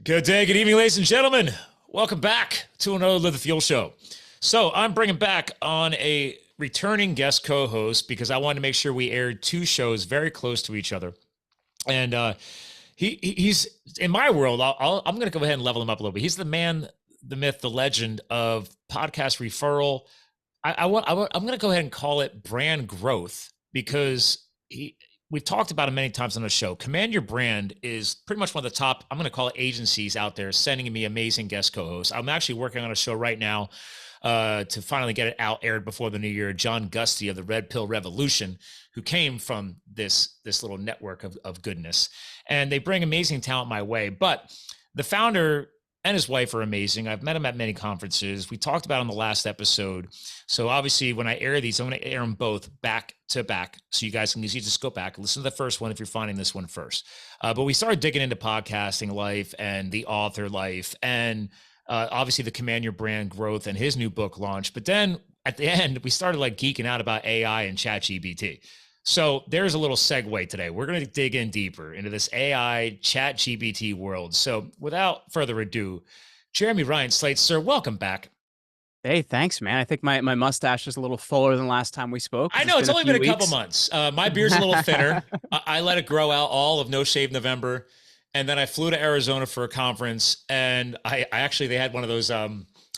Good day, good evening, ladies and gentlemen. Welcome back to another Live the Fuel show. So I'm bringing back on a returning guest co-host because I wanted to make sure we aired two shows very close to each other. And he's in my world. I'm going to go ahead and level him up a little bit. He's the man, the myth, the legend of podcast referral. I'm going to go ahead and call it brand growth because we've talked about it many times on the show. Command Your Brand is pretty much one of the top, I'm going to call it, agencies out there sending me amazing guest co-hosts. I'm actually working on a show right now to finally get it out aired before the new year. John Gusty of the Red Pill Revolution, who came from this little network of goodness. And they bring amazing talent my way. But the founder and his wife are amazing. I've met him at many conferences. We talked about on the last episode. So obviously when I air these, I'm going to air them both back to back. So you guys can easily just go back and listen to the first one if you're finding this one first. But we started digging into podcasting life and the author life and obviously the Command Your Brand growth and his new book launch. But then at the end, we started like geeking out about AI and ChatGPT. So there's a little segue today. We're going to dig in deeper into this AI ChatGPT world. So without further ado, Jeremy Ryan Slate, sir, welcome back. Hey, thanks, man. I think my mustache is a little fuller than last time we spoke. I know it's only been a couple months. My beard's a little thinner. I let it grow out all of No Shave November. And then I flew to Arizona for a conference. And I actually, they had one of those,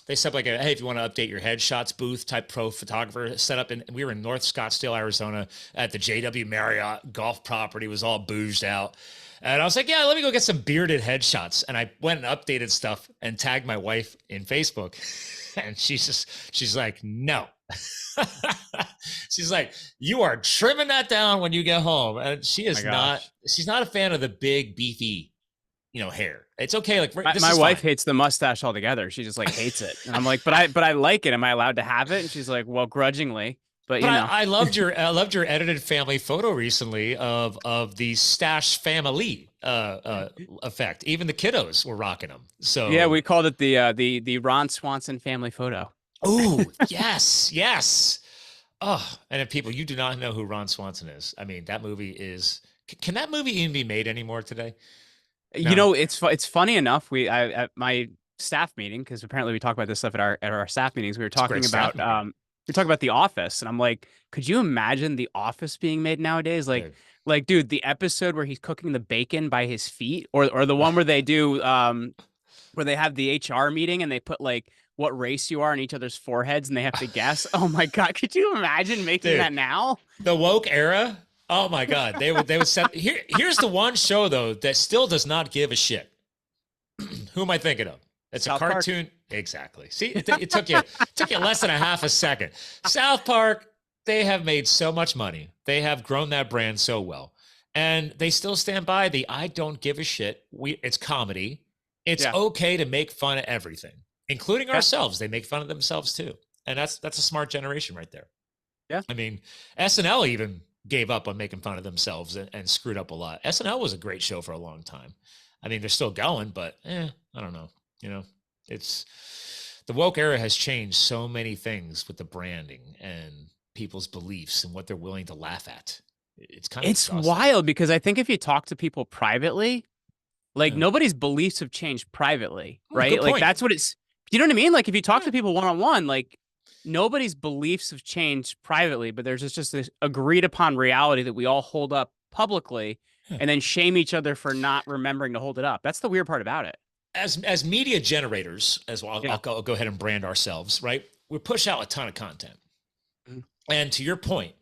they set up like hey, if you want to update your headshots booth type pro photographer set up. And we were in North Scottsdale, Arizona at the JW Marriott golf property. It was all boozed out. And I was like, yeah, let me go get some bearded headshots. And I went and updated stuff and tagged my wife in Facebook. And she's like, no. She's like, you are trimming that down when you get home. And she is she's not a fan of the big, beefy, hair. It's okay. Like my wife hates the mustache altogether. She just like hates it. And I'm like, but I like it. Am I allowed to have it? And she's like, well, grudgingly. But I loved your edited family photo recently of the stash family effect. Even the kiddos were rocking them. So yeah, we called it the Ron Swanson family photo. Oh, yes. Oh, and if people, you do not know who Ron Swanson is. I mean, that movie is, can that movie even be made anymore today? No. It's funny enough. At my staff meeting, because apparently we talk about this stuff at our staff meetings, we were talking about The Office, and I'm like, could you imagine The Office being made nowadays? Like, dude, the episode where he's cooking the bacon by his feet, or the one where they do, where they have the HR meeting and they put like what race you are on each other's foreheads and they have to guess. Oh my God. Could you imagine making that now? The woke era. Oh my God. They would set here's the one show though, that still does not give a shit. Who am I thinking of? It's South a cartoon. Park. Exactly. See, it took you less than a half a second. South Park. They have made so much money. They have grown that brand so well, and they still stand by the I don't give a shit. It's comedy. It's okay to make fun of everything, including ourselves. They make fun of themselves too. And that's a smart generation right there. Yeah. I mean, SNL even gave up on making fun of themselves and screwed up a lot. SNL was a great show for a long time. I mean, they're still going, but I don't know. It's the woke era has changed so many things with the branding and people's beliefs and what they're willing to laugh at. It's wild because I think if you talk to people privately, like nobody's beliefs have changed privately, right? Like that's what it's, you know what I mean? Like if you talk to people one-on-one, like nobody's beliefs have changed privately, but there's just this agreed upon reality that we all hold up publicly and then shame each other for not remembering to hold it up. That's the weird part about it. As media generators, as well, I'll go ahead and brand ourselves, right? We push out a ton of content. Mm-hmm. And to your point,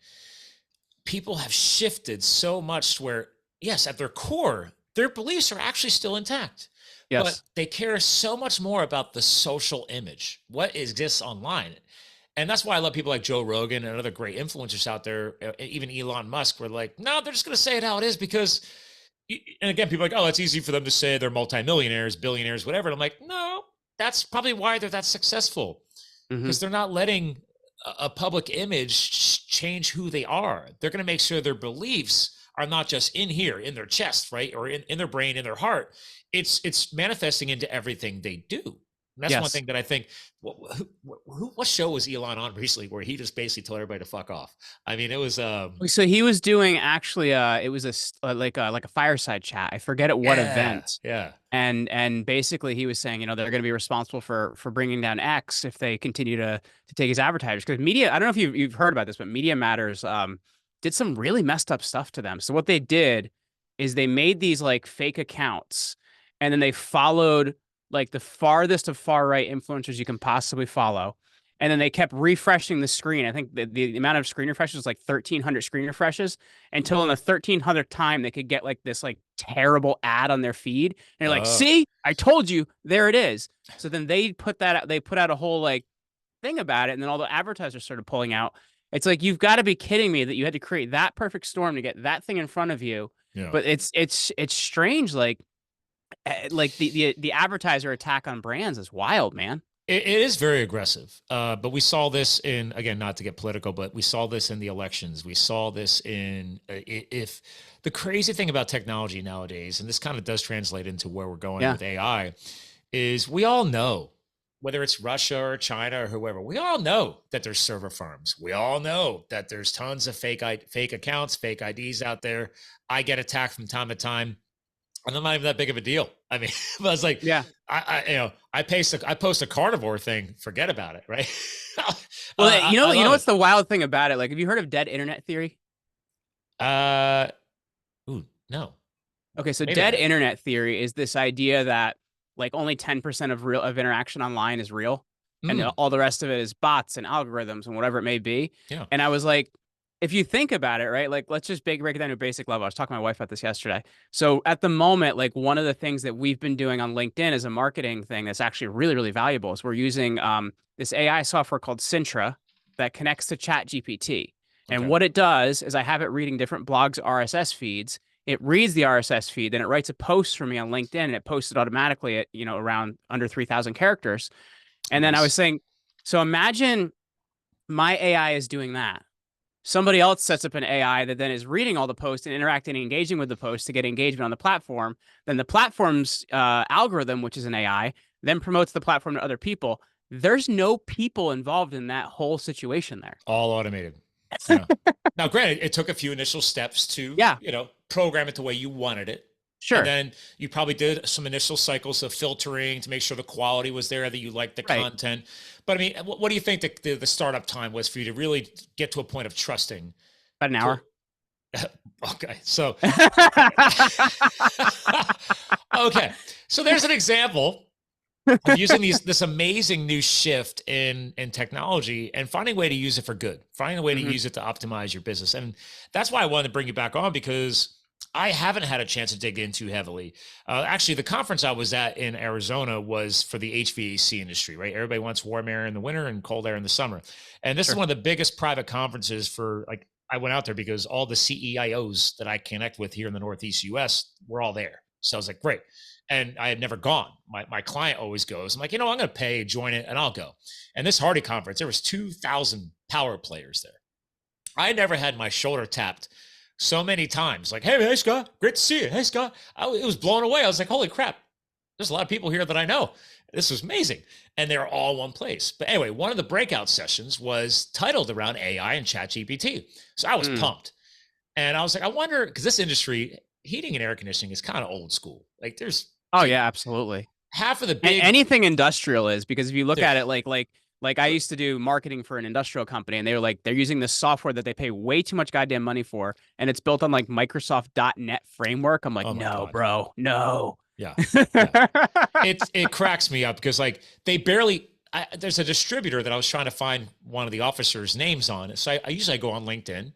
people have shifted so much to where, yes, at their core, their beliefs are actually still intact. Yes. But they care so much more about the social image, what exists online. And that's why I love people like Joe Rogan and other great influencers out there, even Elon Musk, were like, no, they're just going to say it how it is because, and again, people are like, oh, it's easy for them to say they're multimillionaires, billionaires, whatever. And I'm like, no, that's probably why they're that successful because they're not letting a public image change who they are. They're going to make sure their beliefs are not just in here, in their chest, right? Or in their brain, in their heart. It's manifesting into everything they do. And that's one thing that I think, what show was Elon on recently where he just basically told everybody to fuck off? I mean, it was so he was doing actually it was like a fireside chat. I forget at what event. Yeah. And basically he was saying, they're going to be responsible for bringing down X if they continue to take his advertisers, because media, I don't know if you've heard about this, but Media Matters did some really messed up stuff to them. So what they did is they made these like fake accounts, and then they followed like the farthest of far right influencers you can possibly follow. And then they kept refreshing the screen. I think the amount of screen refreshes was like 1,300 screen refreshes, until on the 1,300th time they could get like this like terrible ad on their feed. And you're like, see, I told you, there it is. So then they put out a whole like thing about it. And then all the advertisers started pulling out. It's like, you've got to be kidding me that you had to create that perfect storm to get that thing in front of you. Yeah. But it's strange. Like the advertiser attack on brands is wild, man. It is very aggressive. But we saw this in, again, not to get political, but we saw this in the elections. We saw this in, if the crazy thing about technology nowadays, and this kind of does translate into where we're going with AI, is we all know, whether it's Russia or China or whoever, we all know that there's server farms. We all know that there's tons of fake accounts, fake IDs out there. I get attacked from time to time, and I'm not even that big of a deal. I mean, I was like, I post a carnivore thing, forget about it, right? Well, you know what's the wild thing about it? Like, have you heard of dead internet theory? No. Okay, so dead internet theory is this idea that like only 10% of interaction online is real, and all the rest of it is bots and algorithms and whatever it may be. Yeah. And I was like, if you think about it, right, like let's just break it down to a basic level. I was talking to my wife about this yesterday. So at the moment, like one of the things that we've been doing on LinkedIn as a marketing thing that's actually really, really valuable is we're using this AI software called Sintra that connects to ChatGPT. And what it does is I have it reading different blogs' RSS feeds. It reads the RSS feed, then it writes a post for me on LinkedIn, and it posts it automatically at, around under 3,000 characters. And then I was saying, so imagine my AI is doing that. Somebody else sets up an AI that then is reading all the posts and interacting and engaging with the posts to get engagement on the platform. Then the platform's algorithm, which is an AI, then promotes the platform to other people. There's no people involved in that whole situation there. All automated. Yeah. Now, granted, it took a few initial steps to, program it the way you wanted it. Sure. And then you probably did some initial cycles of filtering to make sure the quality was there, that you liked the content. But I mean, what do you think the startup time was for you to really get to a point of trusting? About an hour. Okay. So, okay. So there's an example of using this amazing new shift in technology and finding a way to use it for good, finding a way to use it to optimize your business. And that's why I wanted to bring you back on, because I haven't had a chance to dig into heavily. Actually, the conference I was at in Arizona was for the HVAC industry, right? Everybody wants warm air in the winter and cold air in the summer. And this is one of the biggest private conferences for, like, I went out there because all the CEIOs that I connect with here in the Northeast US were all there. So I was like, great. And I had never gone. My client always goes. I'm like, I'm going to pay, join it, and I'll go. And this Hardy conference, there was 2,000 power players there. I never had my shoulder tapped so many times. Like, hey, Scott, great to see you. Hey, Scott. It was blown away. I was like, holy crap. There's a lot of people here that I know. This was amazing. And they're all in one place. But anyway, one of the breakout sessions was titled around AI and ChatGPT. So I was pumped. And I was like, I wonder, because this industry, heating and air conditioning, is kind of old school. Like there's... Oh, yeah, absolutely. Half of the big... Anything industrial is, because if you look at it like I used to do marketing for an industrial company, and they were like, they're using this software that they pay way too much goddamn money for, and it's built on like Microsoft.NET framework. I'm like, no, bro, no. Yeah. It cracks me up because like they barely... there's a distributor that I was trying to find one of the officers' names on. So I usually go on LinkedIn.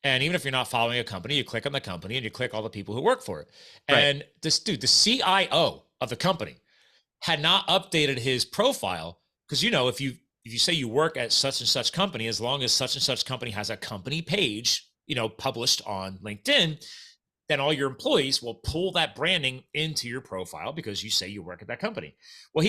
And even if you're not following a company, you click on the company and you click all the people who work for it. Right. And this dude, the CIO of the company, had not updated his profile because, if you say you work at such and such company, as long as such and such company has a company page, published on LinkedIn, then all your employees will pull that branding into your profile because you say you work at that company. Well,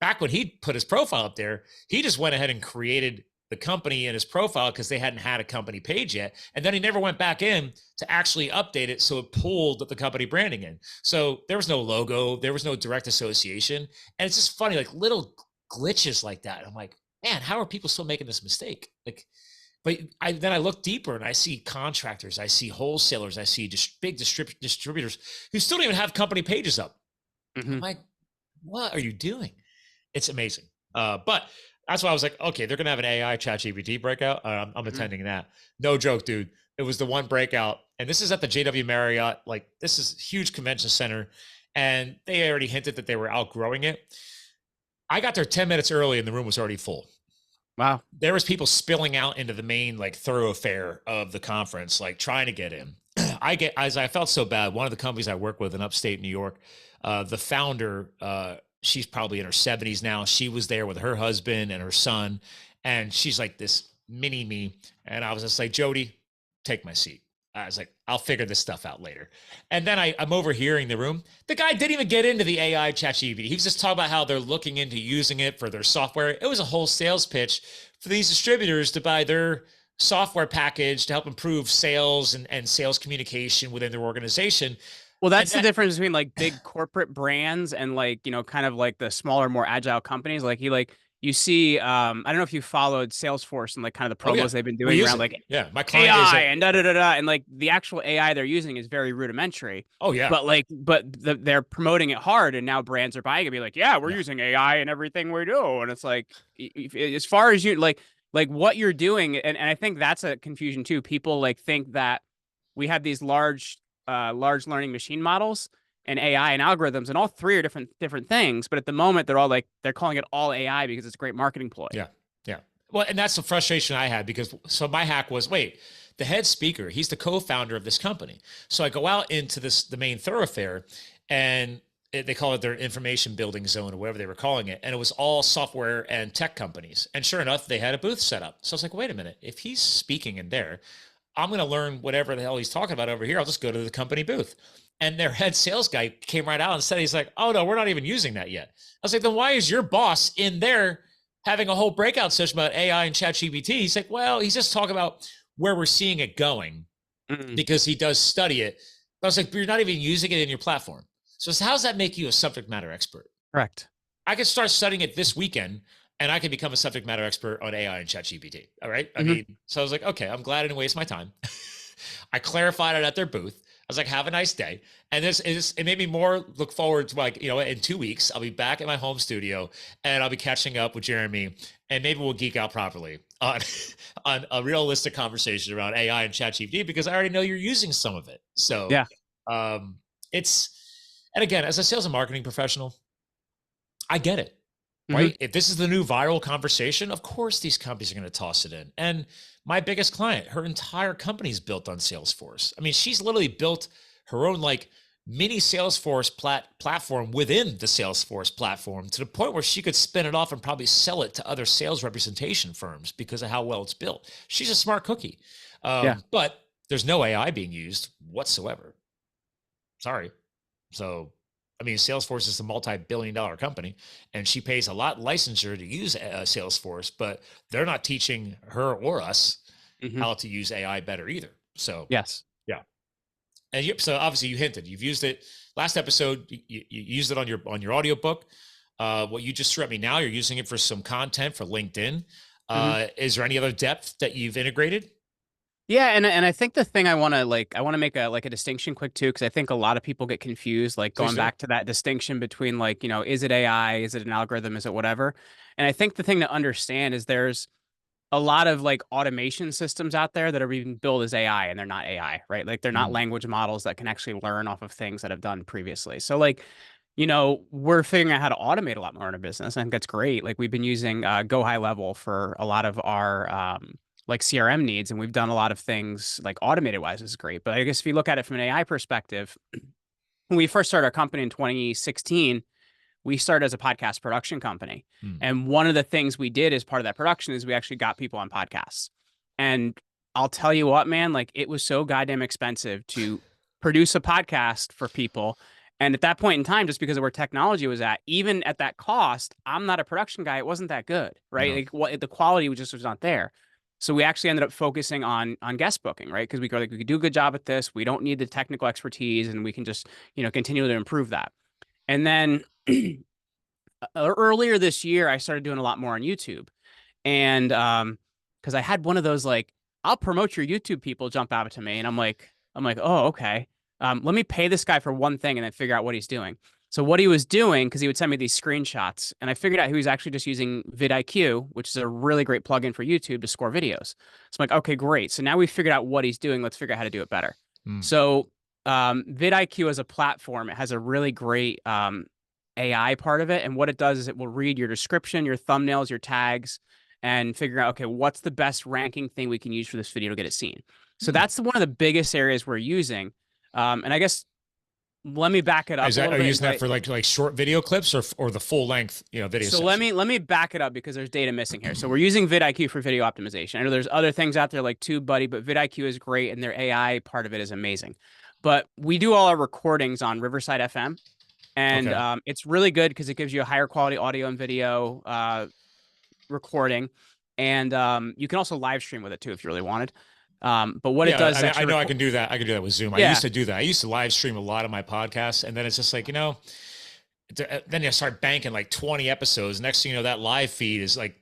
back when he put his profile up there, he just went ahead and created the company in his profile because they hadn't had a company page yet. And then he never went back in to actually update it. So it pulled the company branding in. So there was no logo, there was no direct association. And it's just funny, like little glitches like that. I'm like, man, how are people still making this mistake? Like, but then I look deeper and I see contractors, I see wholesalers, I see big distributors who still don't even have company pages up. I'm like, what are you doing? It's amazing. But that's why I was like, okay, they're gonna have an AI ChatGPT breakout. I'm attending that. No joke, dude. It was the one breakout, and this is at the JW Marriott. Like, this is a huge convention center, and they already hinted that they were outgrowing it. I got there 10 minutes early, and the room was already full. Wow. There was people spilling out into the main like thoroughfare of the conference, like trying to get in. I felt so bad. One of the companies I work with in upstate New York, the founder, she's probably in her 70s now. She was there with her husband and her son, and she's like this mini me. And I was just like, Jody, take my seat. I was like, I'll figure this stuff out later. And then I'm overhearing the room. The guy didn't even get into the AI ChatGPT. He was just talking about how they're looking into using it for their software. It was a whole sales pitch for these distributors to buy their software package to help improve sales and sales communication within their organization. Well, that's the difference between like big corporate brands and like, kind of like the smaller, more agile companies. Like you see, I don't know if you followed Salesforce and like kind of the promos they've been doing around like my client AI and and like the actual AI they're using is very rudimentary. Oh yeah. But they're promoting it hard, and now brands are buying it. Be like, yeah, we're using AI in everything we do, and it's like, as far as you like what you're doing, and I think that's a confusion too. People like think that we have these large learning machine models and AI and algorithms, and all three are different things. But at the moment, they're calling it all AI because it's a great marketing ploy. Yeah. Well, and that's the frustration I had, because so my hack was, wait, the head speaker, he's the co-founder of this company. So I go out into the main thoroughfare, and they call it their information building zone or whatever they were calling it. And it was all software and tech companies. And sure enough, they had a booth set up. So I was like, wait a minute, if he's speaking in there, I'm going to learn whatever the hell he's talking about over here. I'll just go to the company booth. And their head sales guy came right out and said, he's like, oh no, we're not even using that yet. I was like, then why is your boss in there having a whole breakout session about AI and ChatGPT? He's like, well, he's just talking about where we're seeing it going because he does study it. I was like, but you're not even using it in your platform. So how does that make you a subject matter expert? Correct. I could start studying it this weekend, and I can become a subject matter expert on AI and ChatGPT. All right. I mean, so I was like, okay, I'm glad I didn't waste my time. I clarified it at their booth. I was like, have a nice day. And it made me more look forward to, like, in 2 weeks, I'll be back at my home studio and I'll be catching up with Jeremy, and maybe we'll geek out properly on a realistic conversation around AI and ChatGPT, because I already know you're using some of it. So yeah, and again, as a sales and marketing professional, I get it. Right. If this is the new viral conversation, of course, these companies are going to toss it in. And my biggest client, her entire company is built on Salesforce. I mean, she's literally built her own like mini Salesforce platform within the Salesforce platform, to the point where she could spin it off and probably sell it to other sales representation firms because of how well it's built. She's a smart cookie. But there's no AI being used whatsoever. Sorry. So, I mean, Salesforce is a multi-billion-dollar company, and she pays a lot licensure to use Salesforce, but they're not teaching her or us how to use AI better either. So yes, yeah. And so obviously you hinted, you've used it last episode. You used it on your audiobook. What you just threw at me now, you're using it for some content for LinkedIn. Is there any other depth that you've integrated? Yeah, and I think the thing I want to make a distinction quick too, because I think a lot of people get confused, like going back to that distinction between like, is it AI, is it an algorithm, is it whatever? And I think the thing to understand is there's a lot of like automation systems out there that are being built as AI, and they're not AI, right? Like they're not language models that can actually learn off of things that have done previously. So like, we're figuring out how to automate a lot more in our business. I think that's great. Like we've been using Go High Level for a lot of our like CRM needs, and we've done a lot of things like automated wise is great. But I guess if you look at it from an AI perspective, when we first started our company in 2016, we started as a podcast production company. And one of the things we did as part of that production is we actually got people on podcasts. And I'll tell you what, man, like it was so goddamn expensive to produce a podcast for people. And at that point in time, just because of where technology was at, even at that cost, I'm not a production guy. It wasn't that good, right? Like the quality was not there. So we actually ended up focusing on guest booking, right? Because we could do a good job at this. We don't need the technical expertise, and we can just, continue to improve that. And then earlier this year, I started doing a lot more on YouTube. And because I had one of those like, I'll promote your YouTube people jump out to me. And I'm like, oh, okay. Let me pay this guy for one thing and then figure out what he's doing. So what he was doing, because he would send me these screenshots, and I figured out he was actually just using vidIQ, which is a really great plugin for YouTube to score videos. So I'm like, okay, great. So now we figured out what he's doing. Let's figure out how to do it better. So vidIQ as a platform, it has a really great AI part of it. And what it does is it will read your description, your thumbnails, your tags, and figure out, okay, what's the best ranking thing we can use for this video to get it seen. So that's one of the biggest areas we're using. And I guess let me back it up. Are you using that for like short video clips or the full length, video? So let me back it up because there's data missing here. So we're using vidIQ for video optimization. I know there's other things out there like TubeBuddy, but vidIQ is great and their AI part of it is amazing. But we do all our recordings on Riverside FM, and it's really good because it gives you a higher quality audio and video recording, and you can also live stream with it too if you really wanted. But what it does, I know I can do that. I can do that with Zoom. I used to do that. I used to live stream a lot of my podcasts, and then it's just like, then you start banking like 20 episodes. Next thing you know, that live feed is like,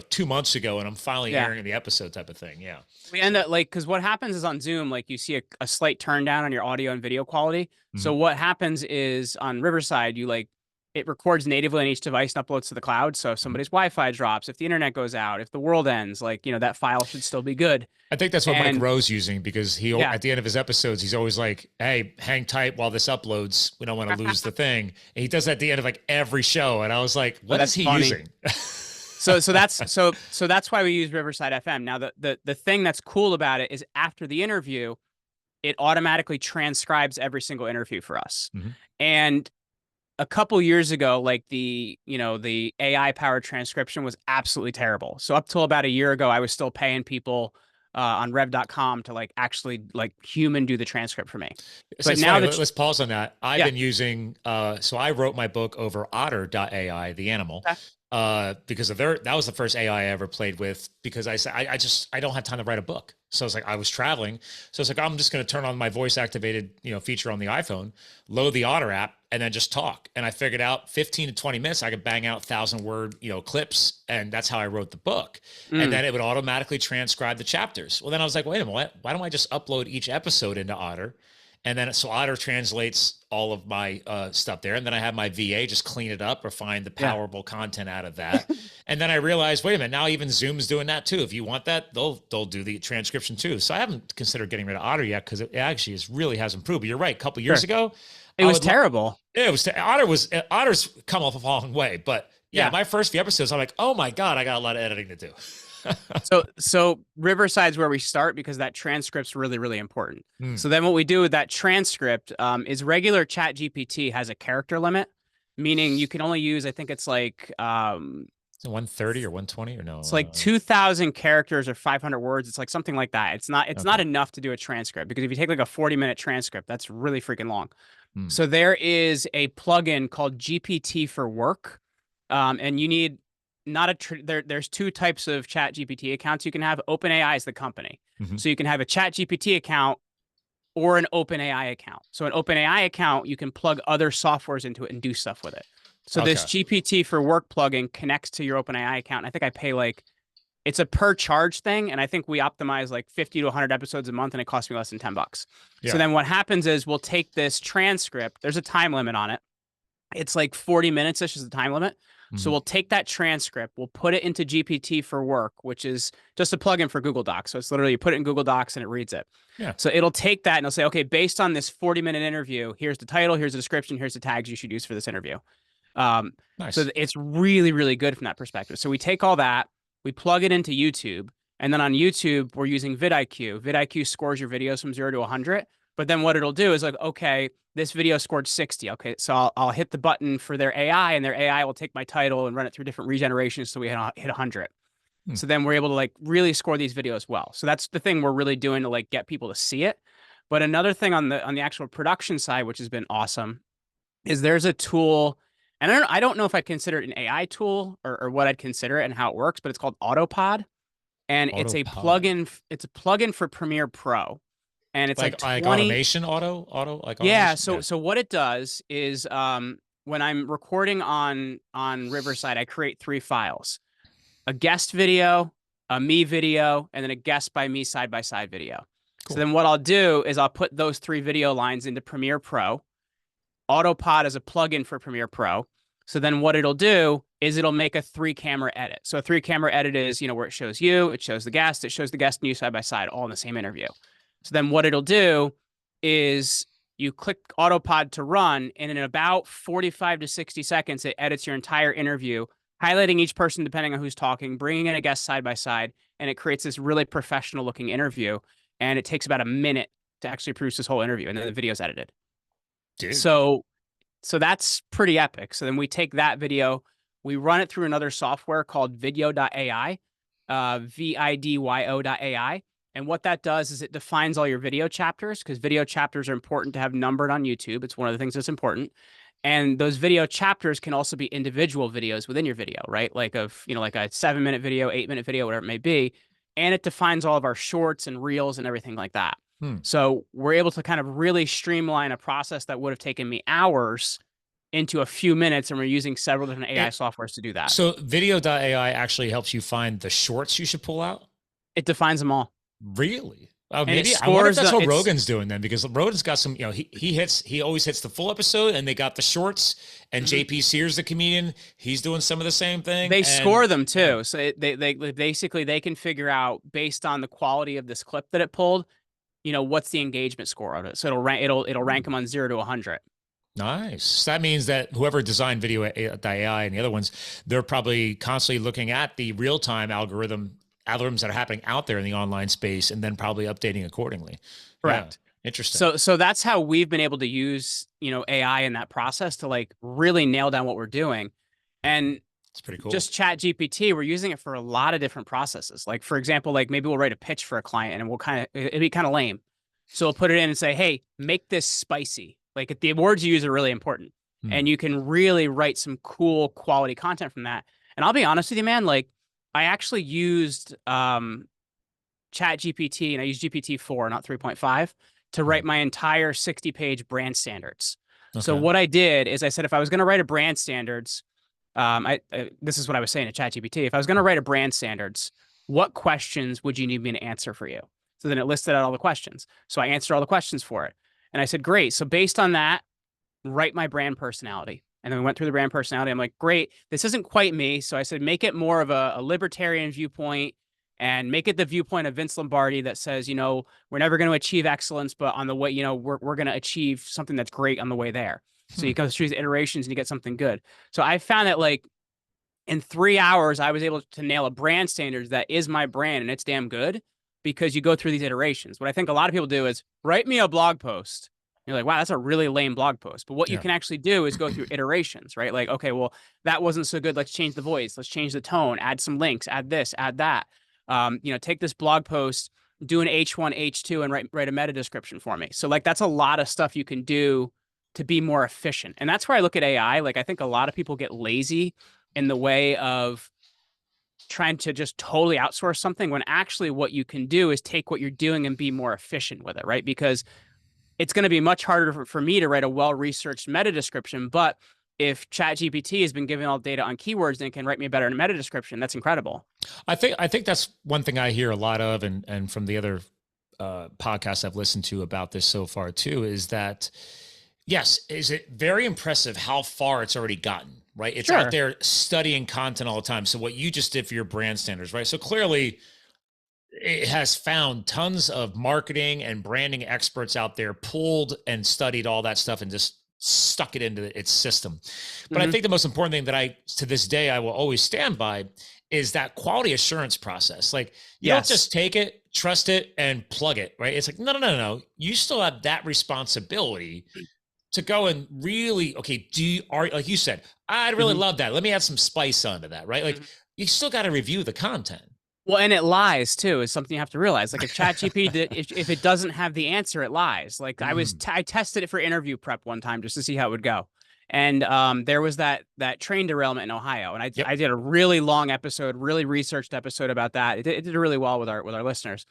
2 months ago, and I'm finally airing the episode type of thing. Yeah. We end up because what happens is on Zoom, like you see a slight turn down on your audio and video quality. So what happens is on Riverside, it records natively on each device and uploads to the cloud. So if somebody's Wi-Fi drops, if the internet goes out, if the world ends, that file should still be good. I think that's what Mike Rowe's using because at the end of his episodes, he's always like, hey, hang tight while this uploads. We don't want to lose the thing. And he does that at the end of like every show. And I was like, what is he using? So that's why we use Riverside FM. Now, the thing that's cool about it is after the interview, it automatically transcribes every single interview for us. And a couple years ago, like the AI powered transcription was absolutely terrible. So up till about a year ago, I was still paying people on rev.com to actually human do the transcript for me. But now let's pause on that. I've been using, so I wrote my book over otter.ai, the animal. Because that was the first AI I ever played with because I said, I don't have time to write a book. So it's like, I was traveling. So it's like, I'm just going to turn on my voice activated, feature on the iPhone, load the Otter app and then just talk. And I figured out 15 to 20 minutes, I could bang out 1,000-word, clips. And that's how I wrote the book. And then it would automatically transcribe the chapters. Well, then I was like, wait a minute, why don't I just upload each episode into Otter? And then so Otter translates all of my stuff there. And then I have my VA just clean it up or find the powerful content out of that. And then I realized, wait a minute, now even Zoom's doing that too. If you want that, they'll do the transcription too. So I haven't considered getting rid of Otter yet because it actually really has improved. But you're right. A couple of years ago, it was terrible. Otter's come off a long way. But my first few episodes, I'm like, oh my God, I got a lot of editing to do. So Riverside's where we start because that transcript's really, really important. So then what we do with that transcript is regular ChatGPT has a character limit, meaning you can only use, I think it's like 130 or 120 or no? It's like 2,000 characters or 500 words. It's like something like that. It's not enough to do a transcript because if you take like a 40-minute transcript, that's really freaking long. So there is a plugin called GPT for Work, and you need there's two types of ChatGPT accounts you can have. OpenAI is the company. So you can have a ChatGPT account or an OpenAI account. So an OpenAI account, you can plug other softwares into it and do stuff with it. So this GPT for Work plugin connects to your OpenAI account. I think I pay it's a per charge thing. And I think we optimize 50 to 100 episodes a month and it costs me less than $10. So then what happens is we'll take this transcript. There's a time limit on it. It's like 40 minutes-ish is the time limit. So we'll take that transcript, we'll put it into GPT for Work, which is just a plugin for Google Docs. So it's literally you put it in Google Docs and it reads it. So it'll take that and it'll say, okay, based on this 40-minute interview, here's the title, here's the description, here's the tags you should use for this interview. So it's really, really good from that perspective. So we take all that, we plug it into YouTube, and then on YouTube, we're using vidIQ. vidIQ scores your videos from 0 to 100. But then what it'll do is okay, this video scored 60. Okay, so I'll hit the button for their AI, and their AI will take my title and run it through different regenerations so we hit 100. So then we're able to really score these videos well. So that's the thing we're really doing to get people to see it. But another thing on the actual production side, which has been awesome, is there's a tool, and I don't know if I'd consider it an AI tool or what I'd consider it and how it works, but it's called Autopod, and it's a plugin. It's a plugin for Premiere Pro. And it's like 20... automation, auto, like yeah. automation? So what it does is when I'm recording on Riverside, I create 3 files: a guest video, a me video, and then a guest by me side by side video. Cool. So then what I'll do is I'll put those 3 video lines into Premiere Pro. Autopod is a plugin for Premiere Pro. So then what it'll do is it'll make a 3-camera edit. So a 3-camera edit is, where it shows you, it shows the guest and you side by side, all in the same interview. So then what it'll do is you click Autopod to run, and in about 45 to 60 seconds, it edits your entire interview, highlighting each person depending on who's talking, bringing in a guest side by side, and it creates this really professional looking interview. And it takes about a minute to actually produce this whole interview, and then the video's edited. Dude. So that's pretty epic. So then we take that video, we run it through another software called video.ai, vidyo.ai. And what that does is it defines all your video chapters, because video chapters are important to have numbered on YouTube. It's one of the things that's important. And those video chapters can also be individual videos within your video, right? Like like a 7-minute video, 8-minute video, whatever it may be. And it defines all of our shorts and reels and everything like that. So we're able to kind of really streamline a process that would have taken me hours into a few minutes, and we're using several different AI softwares to do that. So video.ai actually helps you find the shorts you should pull out? It defines them all. Really? Maybe I wonder if that's what Rogan's doing then, because Rogan's got some, he always hits the full episode, and they got the shorts, and JP Sears, the comedian, he's doing some of the same thing. They score them too. So they basically, they can figure out based on the quality of this clip that it pulled, what's the engagement score on it. So it'll rank them on 0 to 100. Nice. So that means that whoever designed video.ai and the other ones, they're probably constantly looking at the real-time algorithms that are happening out there in the online space, and then probably updating accordingly. Correct. Yeah, interesting. So that's how we've been able to use, AI in that process to like really nail down what we're doing. And it's pretty cool. Just ChatGPT, we're using it for a lot of different processes. Like, for example, like maybe we'll write a pitch for a client, and it'd be kind of lame. So we'll put it in and say, hey, make this spicy. Like, the words you use are really important. And you can really write some cool quality content from that. And I'll be honest with you, man, like, I actually used ChatGPT, and I used GPT-4, not 3.5, to write my entire 60-page brand standards. Okay. So what I did is I said, if I was going to write a brand standards, this is what I was saying to ChatGPT. If I was going to write a brand standards, what questions would you need me to answer for you? So then it listed out all the questions. So I answered all the questions for it. And I said, great. So based on that, write my brand personality. And then we went through the brand personality. I'm like, great, this isn't quite me. So I said, make it more of a libertarian viewpoint, and make it the viewpoint of Vince Lombardi that says, we're never going to achieve excellence, but on the way, we're going to achieve something that's great on the way there. So you go through these iterations and you get something good. So I found that like in 3 hours, I was able to nail a brand standards that is my brand, and it's damn good because you go through these iterations. What I think a lot of people do is write me a blog post. You're like, wow, that's a really lame blog post. But what you can actually do is go through iterations, right? Like, okay, well, that wasn't so good. Let's change the voice. Let's change the tone, add some links, add this, add that. Take this blog post, do an H1, H2, and write a meta description for me. So like, that's a lot of stuff you can do to be more efficient. And that's where I look at AI. Like, I think a lot of people get lazy in the way of trying to just totally outsource something, when actually what you can do is take what you're doing and be more efficient with it, right? Because it's going to be much harder for me to write a well-researched meta description. But if ChatGPT has been given all data on keywords and it can write me a better meta description, that's incredible. I think that's one thing I hear a lot of, and from the other podcasts I've listened to about this so far too, is that, yes, is it very impressive how far it's already gotten, right? It's out there studying content all the time. So what you just did for your brand standards, right? So clearly it has found tons of marketing and branding experts out there, pulled and studied all that stuff and just stuck it into its system. But I think the most important thing that to this day, I will always stand by is that quality assurance process. Like, you don't just take it, trust it, and plug it, right? It's like, no. You still have that responsibility to go and really, okay, like you said, I'd really love that. Let me add some spice onto that, right? Like, you still got to review the content. Well, and it lies too, is something you have to realize. Like, if ChatGPT, if it doesn't have the answer, it lies. Like, I tested it for interview prep one time just to see how it would go. And there was that train derailment in Ohio. And I did a really long episode, really researched episode about that. It did really well with our listeners.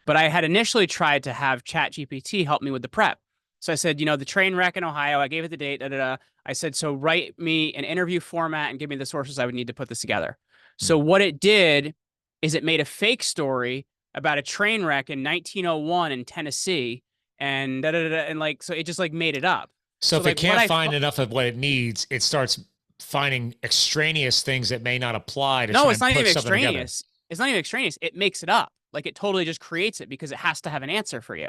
But I had initially tried to have ChatGPT help me with the prep. So I said, you know, the train wreck in Ohio, I gave it the date, da, da, da. I said, so write me an interview format and give me the sources I would need to put this together. So Hmm. what it did is it made a fake story about a train wreck in 1901 in Tennessee and da, da, da, da, and like, so it just like made it up. So So if it like what can't I find enough of what it needs, it starts finding extraneous things that may not apply to No, try it's and not even put something together. extraneous. It's not even extraneous. It makes it up. Like it totally just creates it because it has to have an answer for you.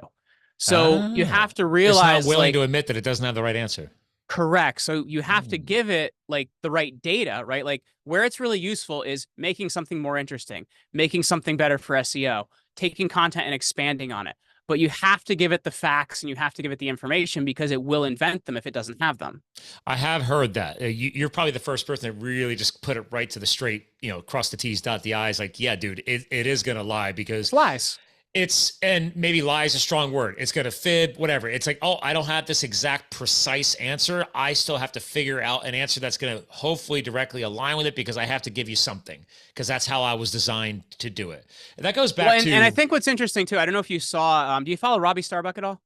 So you Ah, have to it's not realize willing like to admit that it doesn't have the right answer. correct. So you have to Hmm. give it like the right data, right? Like where it's really useful is making something more interesting, making something better for SEO, taking content and expanding on it. But you have to give it the facts and you have to give it the information because it will invent them if it doesn't have them. I have heard that. You're probably the first person that really just put it right to the straight, cross the T's, dot the I's. Like, yeah, dude, it is going to lie because It's lies. and maybe lie is a strong word. It's going to fib, whatever. It's like, oh, I don't have this exact precise answer. I still have to figure out an answer that's going to hopefully directly align with it because I have to give you something because that's how I was designed to do it. And that goes back Well, and I to think what's interesting too, I don't know if you saw, do you follow Robbie Starbuck at all?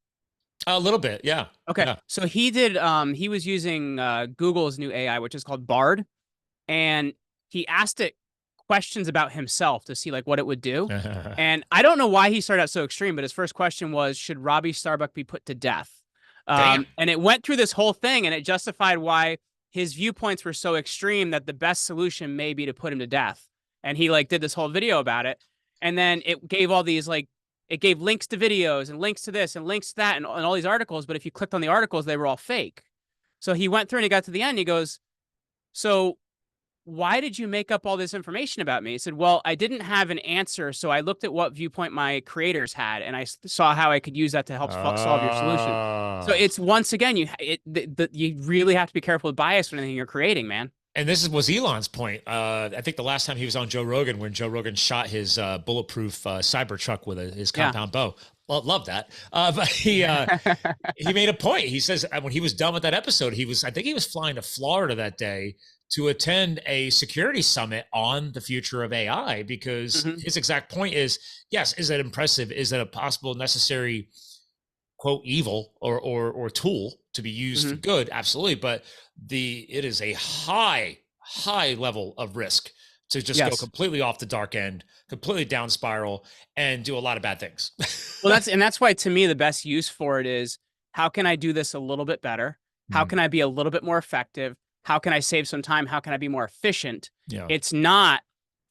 a little bit. Yeah. Okay. Yeah. So he was using Google's new AI, which is called Bard, and he asked it questions about himself to see like what it would do. And I don't know why he started out so extreme, but his first question was, should Robbie Starbuck be put to death? Damn. And it went through this whole thing and it justified why his viewpoints were so extreme that the best solution may be to put him to death. And he like did this whole video about it. And then it gave all these like, it gave links to videos and links to this and links to that and all these articles. But if you clicked on the articles, they were all fake. So he went through and he got to the end. He goes, so why did you make up all this information about me? He said, well, I didn't have an answer. So I looked at what viewpoint my creators had and I saw how I could use that to help solve your solution. So it's once again, you really have to be careful with bias when anything you're creating, man. And this was Elon's point. I think the last time he was on Joe Rogan, when Joe Rogan shot his bulletproof Cybertruck with his compound bow. Well, love that. But he made a point. He says when he was done with that episode, I think he was flying to Florida that day to attend a security summit on the future of AI because his exact point is, yes, is that impressive? Is that a possible necessary quote evil or tool to be used for good? Absolutely. But it is a high level of risk to just go completely off the dark end, completely down spiral and do a lot of bad things. Well, that's why to me, the best use for it is how can I do this a little bit better? How can I be a little bit more effective? How can I save some time? How can I be more efficient? Yeah. It's not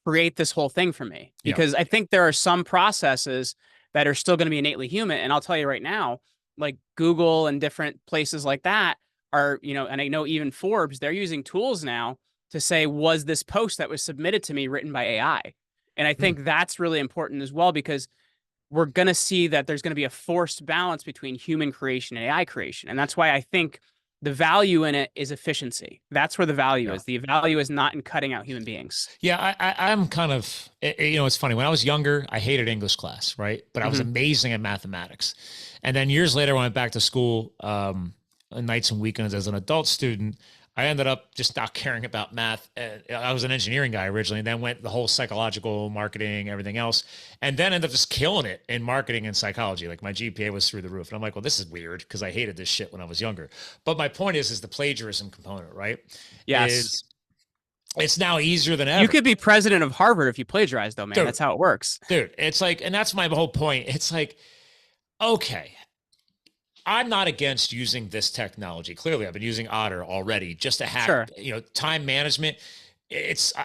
create this whole thing for me because I think there are some processes that are still going to be innately human. And I'll tell you right now, like Google and different places like that are, and I know even Forbes, they're using tools now to say, was this post that was submitted to me written by AI? And I think that's really important as well, because we're going to see that there's going to be a forced balance between human creation and AI creation. And that's why I think the value in it is efficiency. That's where the value is. The value is not in cutting out human beings. Yeah, I'm kind of, it's funny. When I was younger, I hated English class, right? But I was amazing at mathematics. And then years later, when I went back to school, nights and weekends as an adult student, I ended up just not caring about math. I was an engineering guy originally, and then went the whole psychological marketing, everything else, and then ended up just killing it in marketing and psychology. Like my GPA was through the roof. And I'm like, well, this is weird because I hated this shit when I was younger. But my point is the plagiarism component, right? Yes. It's now easier than ever. You could be president of Harvard if you plagiarize, though, man. Dude, that's how it works. Dude, it's like, and that's my whole point. It's like, okay, I'm not against using this technology. Clearly, I've been using Otter already just to hack, time management.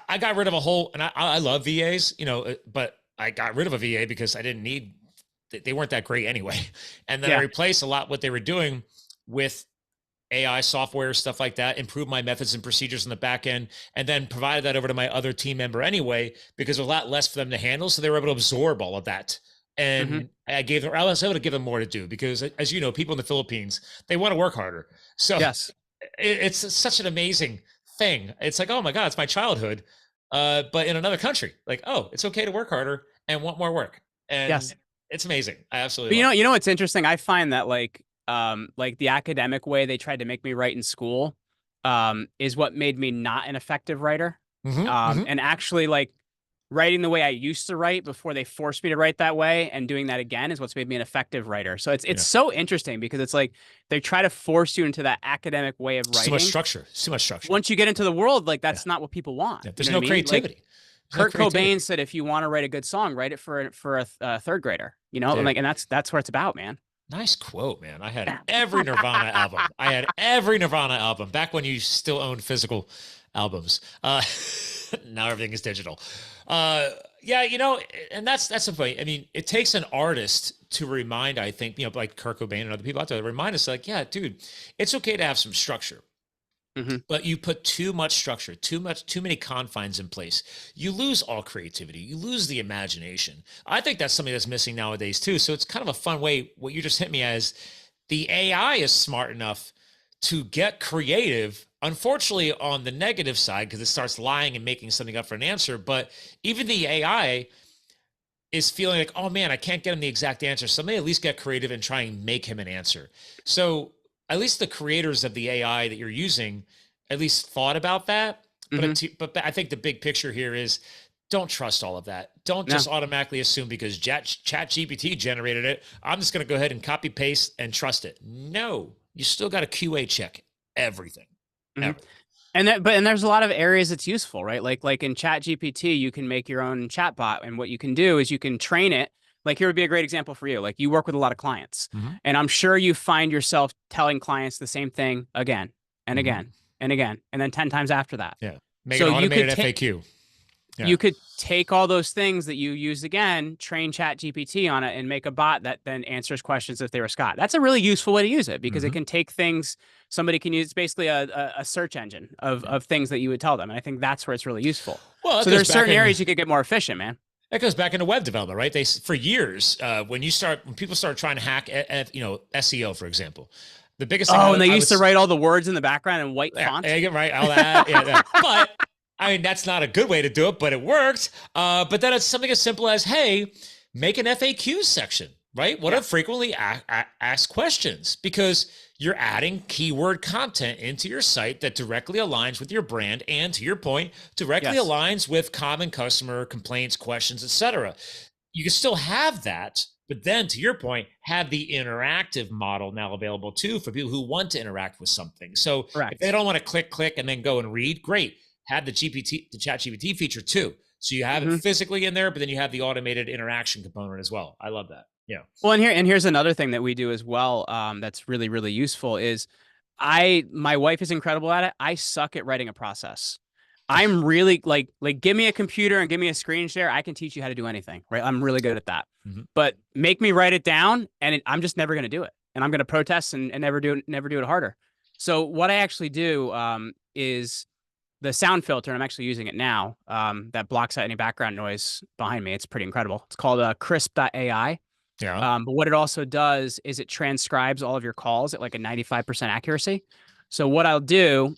I got rid of a whole, and I love VAs, but I got rid of a VA because I didn't need, they weren't that great anyway. And then I replaced a lot what they were doing with AI software, stuff like that, improve my methods and procedures in the back end, and then provided that over to my other team member anyway, because there's a lot less for them to handle. So they were able to absorb all of that. And I was able to give them more to do because, as you know, people in the Philippines, they want to work harder. So it's such an amazing thing. It's like, oh my God, it's my childhood. But in another country, like, oh, it's okay to work harder and want more work. And it's amazing. I absolutely love it. You know what's interesting? I find that like the academic way they tried to make me write in school is what made me not an effective writer. And actually, like, writing the way I used to write before they forced me to write that way, and doing that again is what's made me an effective writer. So it's so interesting because it's like they try to force you into that academic way of writing. Too much structure. Too much structure. Once you get into the world, like that's not what people want. Yeah. There's no creativity. Like, Kurt Cobain said, if you want to write a good song, write it for a third grader, you know, and that's what it's about, man. Nice quote, man. I had every Nirvana album. I had every Nirvana album back when you still owned physical albums. Now everything is digital. Yeah, you know, and that's the point. I mean, it takes an artist to remind, I think, you know, like Kurt Cobain and other people out there, remind us like, yeah, dude, it's okay to have some structure. But you put too much structure, too many confines in place. You lose all creativity. You lose the imagination. I think that's something that's missing nowadays too. So it's kind of a fun way. What you just hit me as, the AI is smart enough to get creative. Unfortunately, on the negative side, because it starts lying and making something up for an answer. But even the AI is feeling like, oh man, I can't get him the exact answer. So may at least get creative and try and make him an answer. So at least the creators of the AI that you're using at least thought about that. But I think the big picture here is, don't trust all of that. Don't just automatically assume because ChatGPT generated it, I'm just going to go ahead and copy paste and trust it. No, you still got to QA check everything. And there's a lot of areas it's useful, right? Like in ChatGPT, you can make your own chatbot, and what you can do is you can train it. Like, here would be a great example for you. Like, you work with a lot of clients, and I'm sure you find yourself telling clients the same thing again and again and again, and then 10 times after that. Yeah. Make an automated FAQ. You could take all those things that you used again, train ChatGPT on it, and make a bot that then answers questions if they were Scott. That's a really useful way to use it, because it can take things somebody can use. It's basically a search engine of things that you would tell them. And I think that's where it's really useful. Well, so there's certain areas you could get more efficient, man. That goes back into web development, right? For years, when people start trying to hack, SEO, for example, the biggest thing. And they used to write all the words in the background in white font. Yeah, right, all that. But I mean, that's not a good way to do it, but it worked. But then it's something as simple as, hey, make an FAQ section, right? What are frequently asked questions? Because you're adding keyword content into your site that directly aligns with your brand, and, to your point, directly aligns with common customer complaints, questions, etc. You can still have that, but then, to your point, have the interactive model now available too for people who want to interact with something. So if they don't want to click and then go and read, great. Have the ChatGPT feature too. So you have it physically in there, but then you have the automated interaction component as well. I love that. Yeah. Well, and here's another thing that we do as well. That's really, really useful is my wife is incredible at it. I suck at writing a process. I'm really like, give me a computer and give me a screen share. I can teach you how to do anything, right? I'm really good at that, but make me write it down, and I'm just never going to do it. And I'm going to protest and never do it harder. So what I actually do, is the sound filter, and I'm actually using it now, that blocks out any background noise behind me. It's pretty incredible. It's called crisp.ai. Yeah. But what it also does is it transcribes all of your calls at like a 95% accuracy. So what I'll do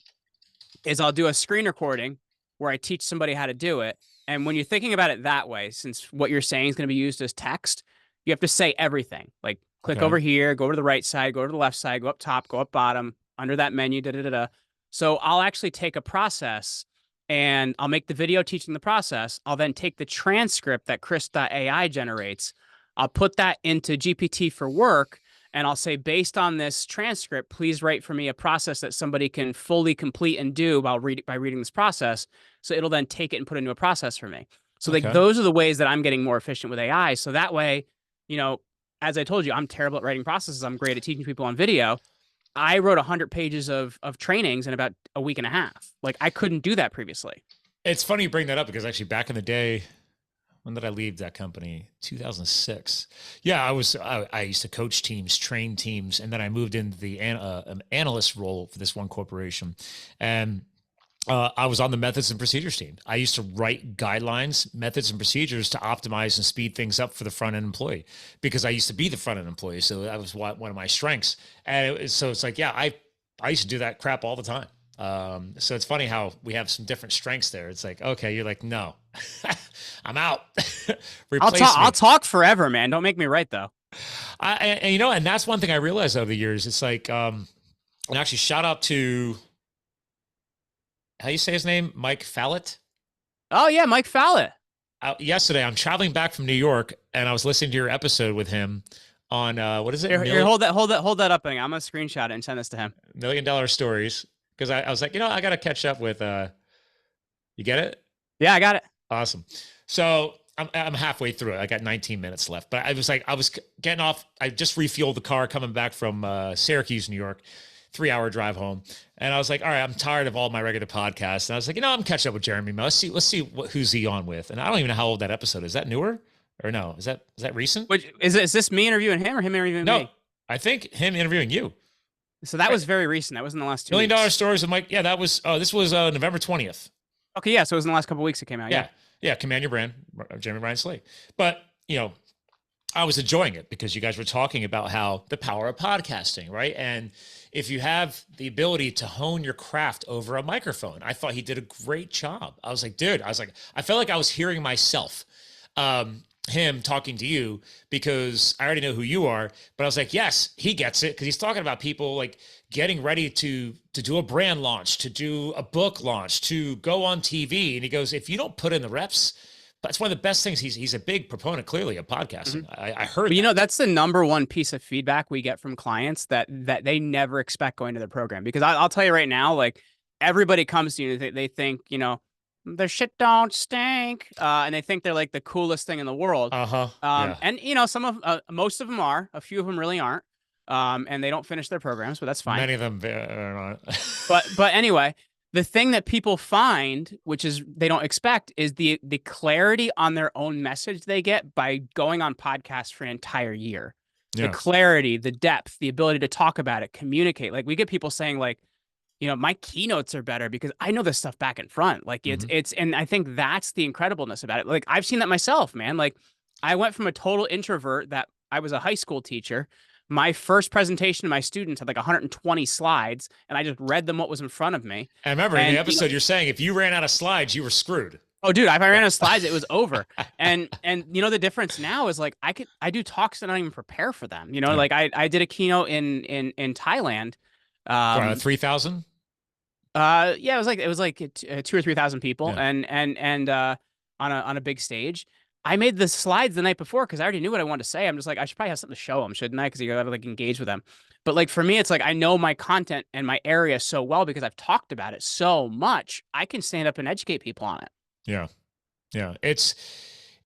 is I'll do a screen recording where I teach somebody how to do it. And when you're thinking about it that way, since what you're saying is going to be used as text, you have to say everything. Like, click over here, go to the right side, go to the left side, go up top, go up bottom, under that menu, da-da-da-da. So I'll actually take a process and I'll make the video teaching the process. I'll then take the transcript that Crisp.ai generates. I'll put that into GPT for work, and I'll say, based on this transcript, please write for me a process that somebody can fully complete and do by reading this process. So it'll then take it and put it into a process for me. So like those are the ways that I'm getting more efficient with AI. So that way, you know, as I told you, I'm terrible at writing processes. I'm great at teaching people on video. I wrote 100 pages of trainings in about a week and a half. Like, I couldn't do that previously. It's funny you bring that up, because actually back in the day, when did I leave that company? 2006. Yeah, I used to coach teams, train teams, and then I moved into the an analyst role for this one corporation. And I was on the methods and procedures team. I used to write guidelines, methods, and procedures to optimize and speed things up for the front end employee, because I used to be the front end employee. So that was one of my strengths. And so it's like, yeah, I used to do that crap all the time. So it's funny how we have some different strengths there. It's like, okay, you're like, no, I'm out. I'll talk forever, man. Don't make me write though. And that's one thing I realized over the years. It's like, and actually shout out to, how you say his name? Mike Fallett? Oh yeah, Mike Fallett. yesterday I'm traveling back from New York, and I was listening to your episode with him on what is it? Here, hold that up, and I'm gonna screenshot it and send this to him. $1 Million Stories, because I was like, I got to catch up with. You get it? Yeah, I got it. Awesome. So I'm halfway through it. I got 19 minutes left, but I was getting off. I just refueled the car coming back from Syracuse, New York, 3-hour drive home. And I was like, all right, I'm tired of all my regular podcasts. And I was like, I'm catching up with Jeremy. Let's see who's he on with. And I don't even know how old that episode is. That newer or no? Is that recent? Which is this me interviewing him or him interviewing me? No, I think him interviewing you. So that was very recent. That was in the last 2 $1 weeks. Million Stories with Mike. Yeah, that was. This was November 20th. Okay, yeah. So it was in the last couple of weeks it came out. Yeah. Command Your Brand, Jeremy Ryan Slate. But I was enjoying it because you guys were talking about how the power of podcasting, right? And if you have the ability to hone your craft over a microphone, I thought he did a great job. I was like, dude, I felt like I was hearing myself, him talking to you, because I already know who you are, but I was like, yes, he gets it. Cause he's talking about people like getting ready to do a brand launch, to do a book launch, to go on TV. And he goes, if you don't put in the reps, that's one of the best things. He's a big proponent, clearly, of podcasting. I heard. But that's the number one piece of feedback we get from clients that they never expect going to their program. Because I'll tell you right now, like everybody comes to you, they think their shit don't stink, and they think they're like the coolest thing in the world. Yeah. And most of them are. A few of them really aren't. And they don't finish their programs, but that's fine. Many of them are not. but anyway. The thing that people find, which is they don't expect, is the clarity on their own message they get by going on podcasts for an entire year. Yeah. The clarity, the depth, the ability to talk about it, communicate. Like we get people saying like, my keynotes are better because I know this stuff back and front. Like it's, and I think that's the incredibleness about it. Like I've seen that myself, man. Like I went from a total introvert that I was a high school teacher. My first presentation to my students had like 120 slides, and I just read them what was in front of me. I remember in the episode you're saying if you ran out of slides, you were screwed. Oh, dude, if I ran out of slides, it was over. And the difference now is like I do talks that I don't even prepare for them. Like I did a keynote in Thailand. 3,000. Yeah, it was like 2,000 or 3,000 people, and on a big stage. I made the slides the night before because I already knew what I wanted to say. I'm just like, I should probably have something to show them, shouldn't I? Because you got to like engage with them. But like for me, it's like I know my content and my area so well because I've talked about it so much. I can stand up and educate people on it. Yeah. It